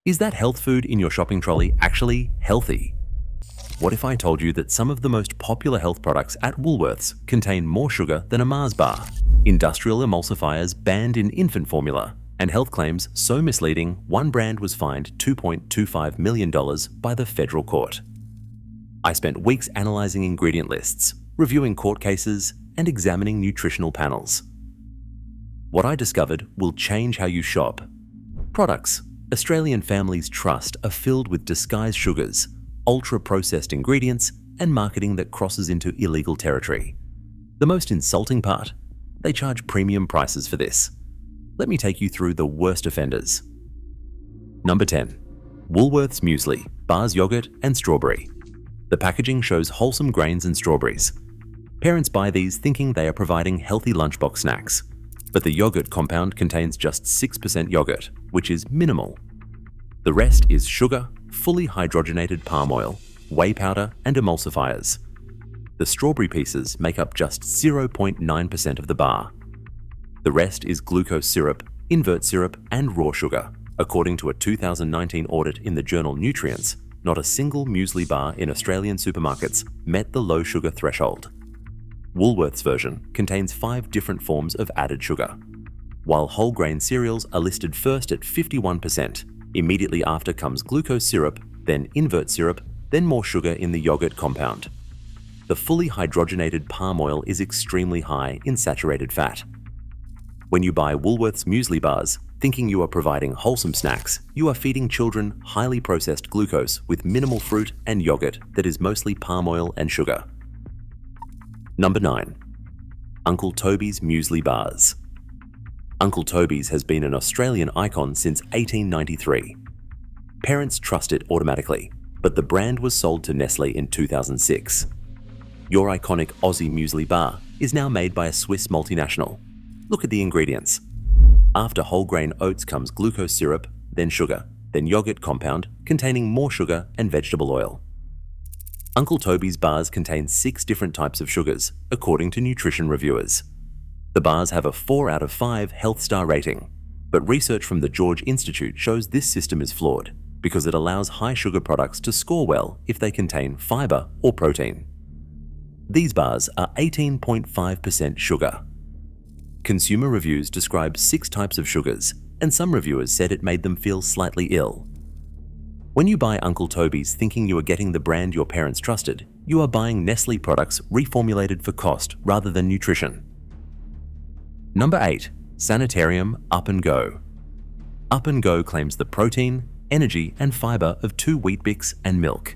Is that health food in your shopping trolley actually healthy? What if I told you that some of the most popular health products at Woolworths contain more sugar than a Mars bar, industrial emulsifiers banned in infant formula, and health claims so misleading one brand was fined $2.25 million by the federal court? I spent weeks analysing ingredient lists, reviewing court cases, and examining nutritional panels. What I discovered will change how you shop. Products Australian families trust are filled with disguised sugars, ultra-processed ingredients, and marketing that crosses into illegal territory. The most insulting part? They charge premium prices for this. Let me take you through the worst offenders. Number 10. Woolworths Muesli, bars yogurt, and strawberry. The packaging shows wholesome grains and strawberries. Parents buy these thinking they are providing healthy lunchbox snacks. But the yogurt compound contains just 6% yogurt, which is minimal. The rest is sugar, fully hydrogenated palm oil, whey powder, and emulsifiers. The strawberry pieces make up just 0.9% of the bar. The rest is glucose syrup, invert syrup, and raw sugar. According to a 2019 audit in the journal Nutrients, not a single muesli bar in Australian supermarkets met the low sugar threshold. Woolworths' version contains 5 different forms of added sugar. While whole grain cereals are listed first at 51%, immediately after comes glucose syrup, then invert syrup, then more sugar in the yogurt compound. The fully hydrogenated palm oil is extremely high in saturated fat. When you buy Woolworths muesli bars, thinking you are providing wholesome snacks, you are feeding children highly processed glucose with minimal fruit and yogurt that is mostly palm oil and sugar. Number 9. Uncle Toby's Muesli Bars. Uncle Toby's has been an Australian icon since 1893. Parents trust it automatically, but the brand was sold to Nestle in 2006. Your iconic Aussie muesli bar is now made by a Swiss multinational. Look at the ingredients. After whole grain oats comes glucose syrup, then sugar, then yogurt compound containing more sugar and vegetable oil. Uncle Toby's bars contain 6 different types of sugars, according to nutrition reviewers. The bars have a 4 out of 5 Health Star rating, but research from the George Institute shows this system is flawed because it allows high sugar products to score well if they contain fiber or protein. These bars are 18.5% sugar. Consumer reviews describe 6 types of sugars, and some reviewers said it made them feel slightly ill. When you buy Uncle Toby's thinking you are getting the brand your parents trusted, you are buying Nestle products reformulated for cost rather than nutrition. Number 8. Sanitarium Up & Go. Up & Go claims the protein, energy, and fiber of 2 Weet Bix and milk.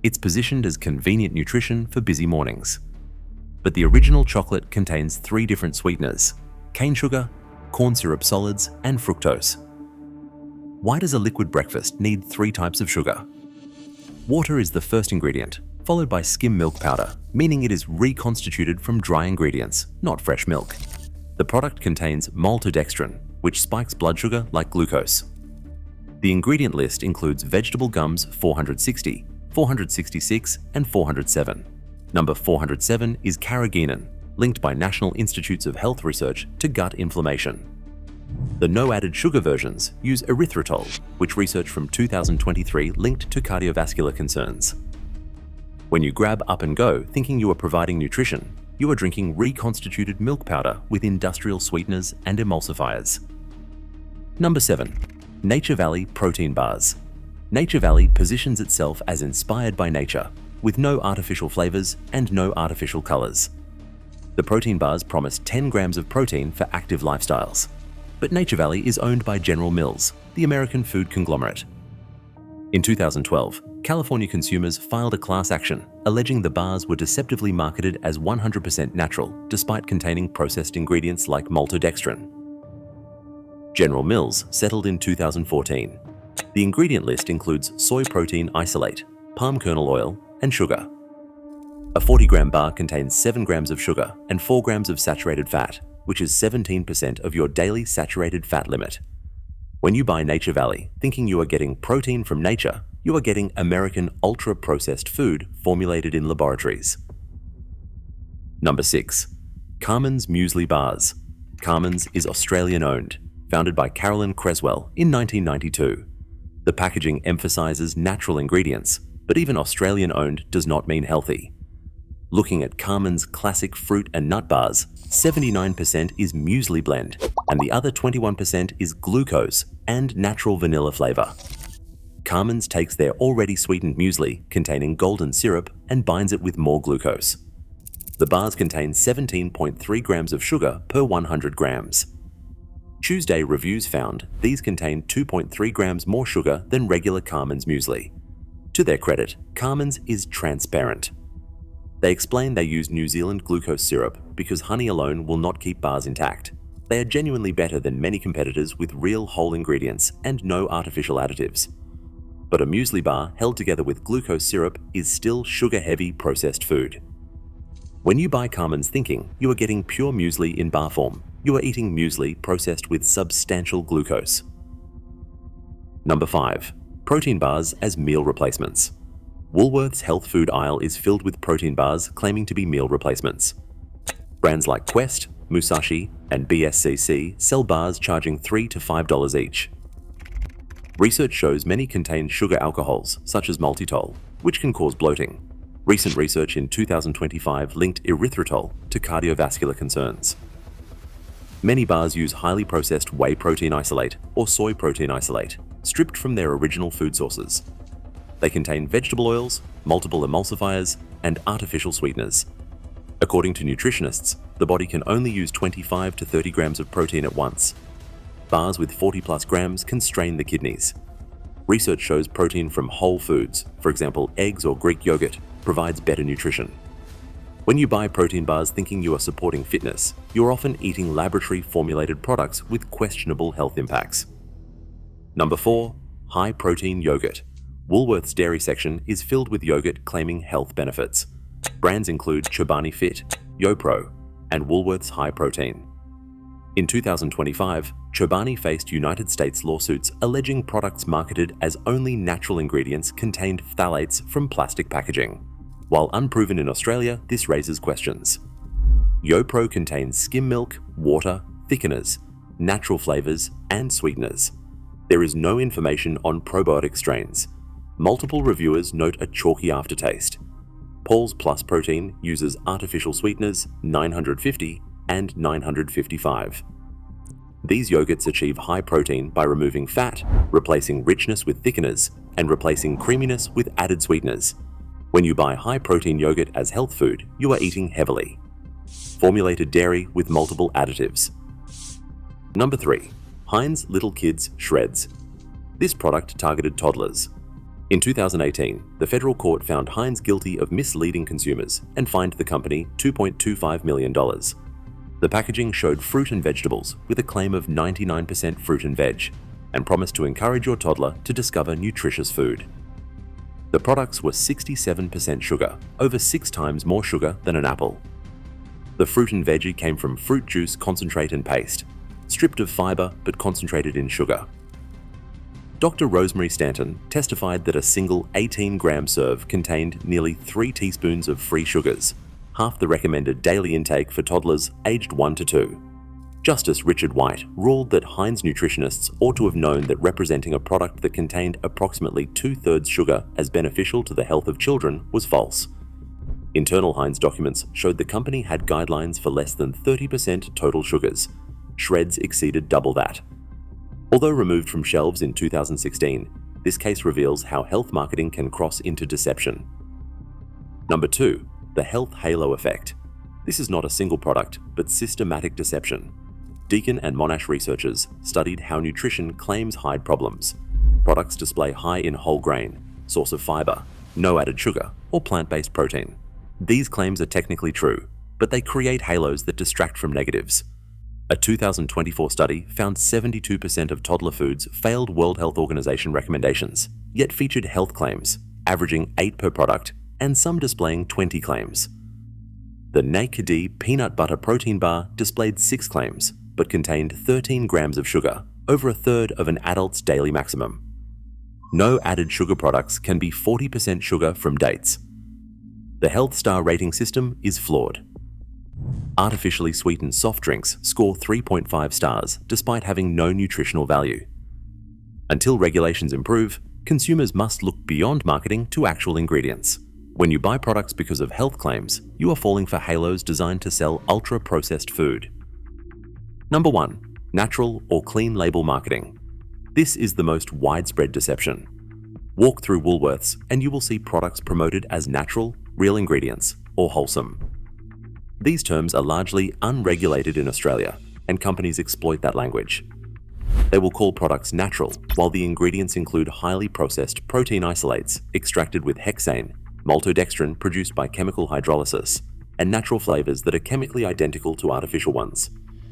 It's positioned as convenient nutrition for busy mornings. But the original chocolate contains 3 different sweeteners: cane sugar, corn syrup solids, and fructose. Why does a liquid breakfast need 3 types of sugar? Water is the first ingredient, followed by skim milk powder, meaning it is reconstituted from dry ingredients, not fresh milk. The product contains maltodextrin, which spikes blood sugar like glucose. The ingredient list includes vegetable gums 460, 466, and 407. Number 407 is carrageenan, linked by National Institutes of Health Research to gut inflammation. The no-added sugar versions use erythritol, which research from 2023 linked to cardiovascular concerns. When you grab Up & Go thinking you are providing nutrition, you are drinking reconstituted milk powder with industrial sweeteners and emulsifiers. Number 7. Nature Valley Protein Bars. Nature Valley positions itself as inspired by nature, with no artificial flavors and no artificial colors. The protein bars promise 10 grams of protein for active lifestyles. But Nature Valley is owned by General Mills, the American food conglomerate. In 2012, California consumers filed a class action alleging the bars were deceptively marketed as 100% natural despite containing processed ingredients like maltodextrin. General Mills settled in 2014. The ingredient list includes soy protein isolate, palm kernel oil, and sugar. A 40-gram bar contains 7 grams of sugar and 4 grams of saturated fat, which is 17% of your daily saturated fat limit. When you buy Nature Valley, thinking you are getting protein from nature, you are getting American ultra-processed food formulated in laboratories. Number 6. Carmen's Muesli Bars. Carmen's is Australian-owned, founded by Carolyn Creswell in 1992. The packaging emphasizes natural ingredients, but even Australian-owned does not mean healthy. Looking at Carmen's classic fruit and nut bars, 79% is muesli blend, and the other 21% is glucose and natural vanilla flavor. Carmen's takes their already sweetened muesli containing golden syrup and binds it with more glucose. The bars contain 17.3 grams of sugar per 100 grams. Tuesday reviews found these contain 2.3 grams more sugar than regular Carmen's muesli. To their credit, Carmen's is transparent. They explain they use New Zealand glucose syrup because honey alone will not keep bars intact. They are genuinely better than many competitors with real whole ingredients and no artificial additives. But a muesli bar held together with glucose syrup is still sugar-heavy processed food. When you buy Carmen's thinking you are getting pure muesli in bar form, you are eating muesli processed with substantial glucose. Number 5. Protein bars as meal replacements. Woolworths' health food aisle is filled with protein bars claiming to be meal replacements. Brands like Quest, Musashi, and BSCC sell bars charging $3 to $5 each. Research shows many contain sugar alcohols, such as maltitol, which can cause bloating. Recent research in 2025 linked erythritol to cardiovascular concerns. Many bars use highly processed whey protein isolate or soy protein isolate, stripped from their original food sources. They contain vegetable oils, multiple emulsifiers, and artificial sweeteners. According to nutritionists, the body can only use 25 to 30 grams of protein at once. Bars with 40 plus grams can strain the kidneys. Research shows protein from whole foods, for example eggs or Greek yogurt, provides better nutrition. When you buy protein bars thinking you are supporting fitness, you are often eating laboratory-formulated products with questionable health impacts. Number 4. High-protein yogurt. Woolworths' dairy section is filled with yogurt claiming health benefits. Brands include Chobani Fit, YoPro, and Woolworths High Protein. In 2025, Chobani faced United States lawsuits alleging products marketed as only natural ingredients contained phthalates from plastic packaging. While unproven in Australia, this raises questions. YoPro contains skim milk, water, thickeners, natural flavors, and sweeteners. There is no information on probiotic strains. Multiple reviewers note a chalky aftertaste. Paul's Plus Protein uses artificial sweeteners 950 and 955. These yogurts achieve high protein by removing fat, replacing richness with thickeners, and replacing creaminess with added sweeteners. When you buy high-protein yogurt as health food, you are eating heavily. Formulated dairy with multiple additives. Number 3. Heinz Little Kids Shreds. This product targeted toddlers. In 2018, the federal court found Heinz guilty of misleading consumers and fined the company $2.25 million. The packaging showed fruit and vegetables with a claim of 99% fruit and veg, and promised to encourage your toddler to discover nutritious food. The products were 67% sugar, over 6 times more sugar than an apple. The fruit and veggie came from fruit juice concentrate and paste, stripped of fiber but concentrated in sugar. Dr. Rosemary Stanton testified that a single 18-gram serve contained nearly 3 teaspoons of free sugars, half the recommended daily intake for toddlers aged 1 to 2. Justice Richard White ruled that Heinz nutritionists ought to have known that representing a product that contained approximately 2/3 sugar as beneficial to the health of children was false. Internal Heinz documents showed the company had guidelines for less than 30% total sugars. Shreds exceeded double that. Although removed from shelves in 2016, this case reveals how health marketing can cross into deception. Number 2. The health halo effect. This is not a single product, but systematic deception. Deakin and Monash researchers studied how nutrition claims hide problems. Products display high in whole grain, source of fiber, no added sugar, or plant-based protein. These claims are technically true, but they create halos that distract from negatives. A 2024 study found 72% of toddler foods failed World Health Organization recommendations, yet featured health claims, averaging 8 per product, and some displaying 20 claims. The Naked peanut butter protein bar displayed 6 claims, but contained 13 grams of sugar, over a third of an adult's daily maximum. No added sugar products can be 40% sugar from dates. The Health Star rating system is flawed. Artificially sweetened soft drinks score 3.5 stars despite having no nutritional value. Until regulations improve, consumers must look beyond marketing to actual ingredients. When you buy products because of health claims, you are falling for halos designed to sell ultra-processed food. Number 1. Natural or clean label marketing. This is the most widespread deception. Walk through Woolworths and you will see products promoted as natural, real ingredients, or wholesome. These terms are largely unregulated in Australia, and companies exploit that language. They will call products natural, while the ingredients include highly processed protein isolates extracted with hexane, maltodextrin produced by chemical hydrolysis, and natural flavors that are chemically identical to artificial ones.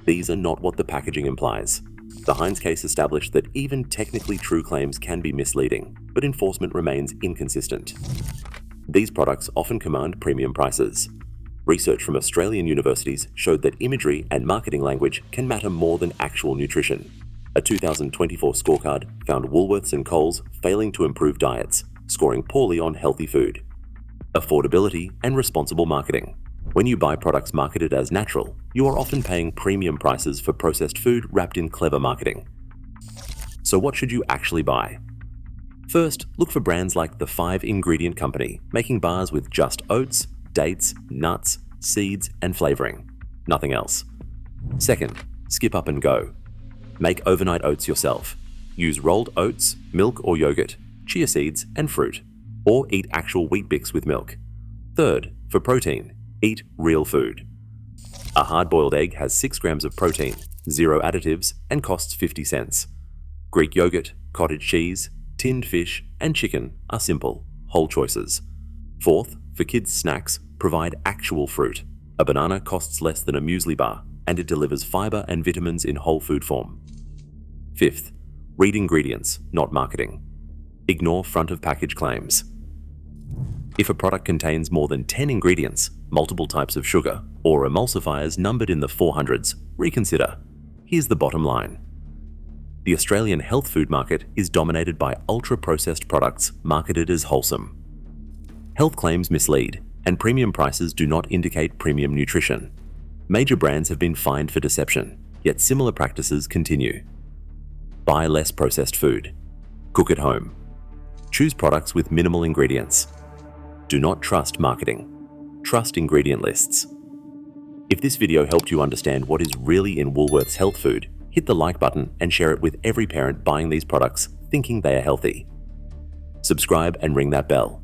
These are not what the packaging implies. The Heinz case established that even technically true claims can be misleading, but enforcement remains inconsistent. These products often command premium prices. Research from Australian universities showed that imagery and marketing language can matter more than actual nutrition. A 2024 scorecard found Woolworths and Coles failing to improve diets, scoring poorly on healthy food. Affordability and responsible marketing. When you buy products marketed as natural, you are often paying premium prices for processed food wrapped in clever marketing. So what should you actually buy? First, look for brands like the 5-ingredient company, making bars with just oats, dates, nuts, seeds, and flavoring. Nothing else. Second, skip up and go. Make overnight oats yourself. Use rolled oats, milk or yogurt, chia seeds, and fruit. Or eat actual Weet Bix with milk. Third, for protein, eat real food. A hard-boiled egg has 6 grams of protein, 0 additives, and costs 50 cents. Greek yogurt, cottage cheese, tinned fish, and chicken are simple, whole choices. Fourth, for kids' snacks, provide actual fruit. A banana costs less than a muesli bar, and it delivers fiber and vitamins in whole food form. Fifth, read ingredients, not marketing. Ignore front-of-package claims. If a product contains more than 10 ingredients, multiple types of sugar, or emulsifiers numbered in the 400s, reconsider. Here's the bottom line. The Australian health food market is dominated by ultra-processed products marketed as wholesome. Health claims mislead, and premium prices do not indicate premium nutrition. Major brands have been fined for deception, yet similar practices continue. Buy less processed food. Cook at home. Choose products with minimal ingredients. Do not trust marketing. Trust ingredient lists. If this video helped you understand what is really in Woolworths health food, hit the like button and share it with every parent buying these products thinking they are healthy. Subscribe and ring that bell.